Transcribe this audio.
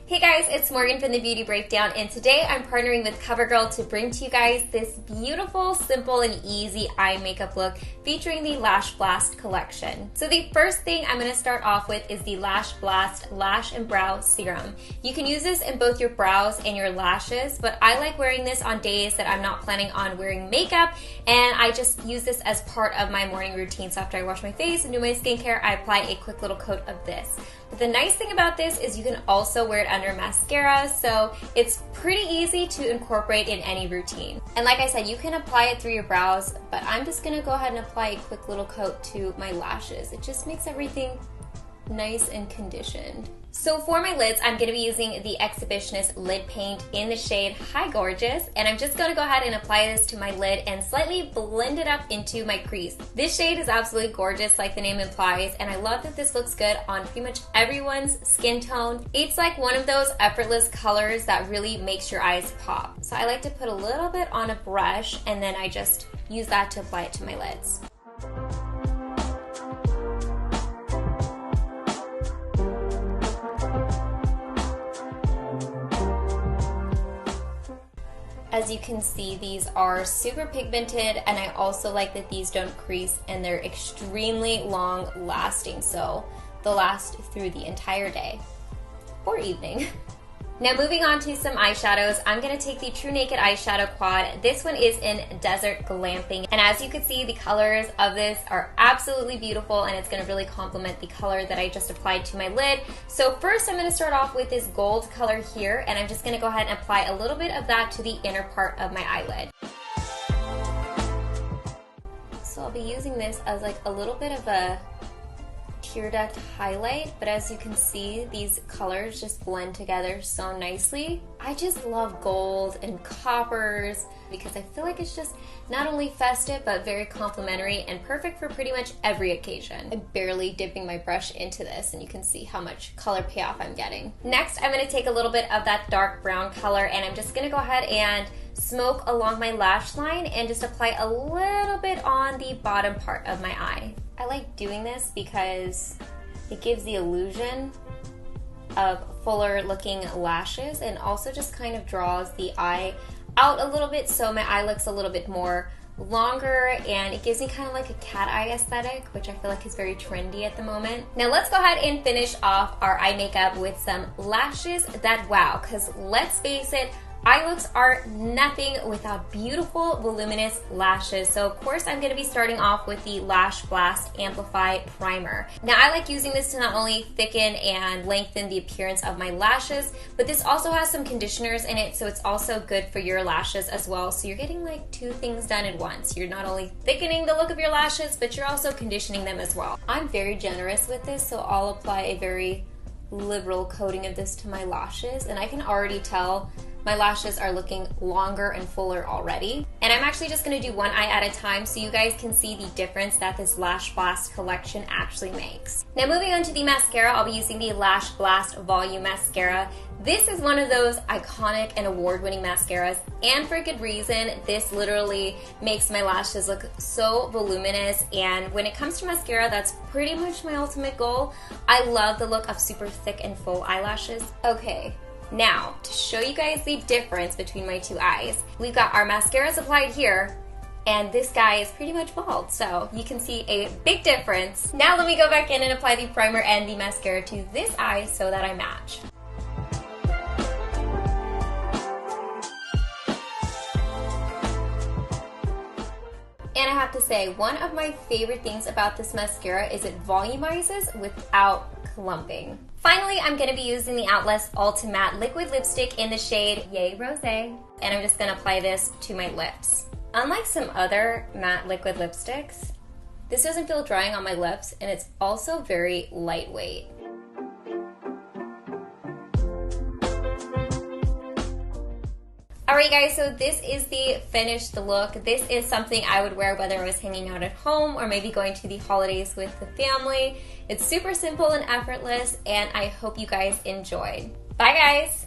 Hey guys, it's Morgan from the Beauty Breakdown, and today I'm partnering with CoverGirl to bring to you guys this beautiful, simple, and easy eye makeup look featuring the Lash Blast collection. So the first thing I'm going to start off with is the Lash Blast Lash and Brow Serum. You can use this in both your brows and your lashes, but I like wearing this on days that I'm not planning on wearing makeup, and I just use this as part of my morning routine. So after I wash my face and do my skincare, I apply a quick little coat of this. But the nice thing about this is you can also wear it under mascara, so it's pretty easy to incorporate in any routine. And like I said, you can apply it through your brows, but I'm just gonna go ahead and apply a quick little coat to my lashes. It just makes everything nice and conditioned. So for my lids, I'm going to be using the Exhibitionist lid paint in the shade Hi Gorgeous, and I'm just going to go ahead and apply this to my lid and slightly blend it up into my crease. This shade is absolutely gorgeous, like the name implies, and I love that this looks good on pretty much everyone's skin tone. It's like one of those effortless colors that really makes your eyes pop. So I like to put a little bit on a brush, and then I just use that to apply it to my lids. As you can see, these are super pigmented, and I also like that these don't crease and they're extremely long lasting, so they'll last through the entire day or evening. Now moving on to some eyeshadows, I'm going to take the TruNaked eyeshadow quad. This one is in Desert Glamping, and as you can see, the colors of this are absolutely beautiful, and it's going to really complement the color that I just applied to my lid. So first I'm going to start off with this gold color here, and I'm just going to go ahead and apply a little bit of that to the inner part of my eyelid. So I'll be using this as like a little bit of a tear duct highlight, but as you can see, these colors just blend together so nicely. I just love gold and coppers because I feel like it's just not only festive but very complimentary and perfect for pretty much every occasion. I'm barely dipping my brush into this, and you can see how much color payoff I'm getting. Next, I'm going to take a little bit of that dark brown color, and I'm just going to go ahead and smoke along my lash line and just apply a little bit on the bottom part of my eye. I like doing this because it gives the illusion of fuller looking lashes, and also just kind of draws the eye out a little bit so my eye looks a little bit more longer, and it gives me kind of like a cat eye aesthetic, which I feel like is very trendy at the moment. Now let's go ahead and finish off our eye makeup with some lashes that wow, because let's face it, eye looks are nothing without beautiful, voluminous lashes. So of course I'm going to be starting off with the Lash Blast Amplify Primer. Now I like using this to not only thicken and lengthen the appearance of my lashes, but this also has some conditioners in it, so it's also good for your lashes as well. So you're getting like two things done at once. You're not only thickening the look of your lashes, but you're also conditioning them as well. I'm very generous with this, so I'll apply a very liberal coating of this to my lashes, and I can already tell my lashes are looking longer and fuller already. And I'm actually just going to do one eye at a time so you guys can see the difference that this Lash Blast collection actually makes. Now moving on to the mascara, I'll be using the Lash Blast Volume Mascara. This is one of those iconic and award-winning mascaras, and for good reason. This literally makes my lashes look so voluminous, and when it comes to mascara, that's pretty much my ultimate goal. I love the look of super thick and full eyelashes. Okay. Now, to show you guys the difference between my two eyes, we've got our mascaras applied here, and this guy is pretty much bald, so you can see a big difference. Now let me go back in and apply the primer and the mascara to this eye so that I match. And I have to say, one of my favorite things about this mascara is it volumizes without clumping. Finally, I'm going to be using the Outlast Ultimatte liquid lipstick in the shade Yay Rosé, and I'm just going to apply this to my lips. Unlike some other matte liquid lipsticks, this doesn't feel drying on my lips, and it's also very lightweight. Alright guys, so this is the finished look. This is something I would wear whether I was hanging out at home or maybe going to the holidays with the family. It's super simple and effortless, and I hope you guys enjoyed. Bye guys!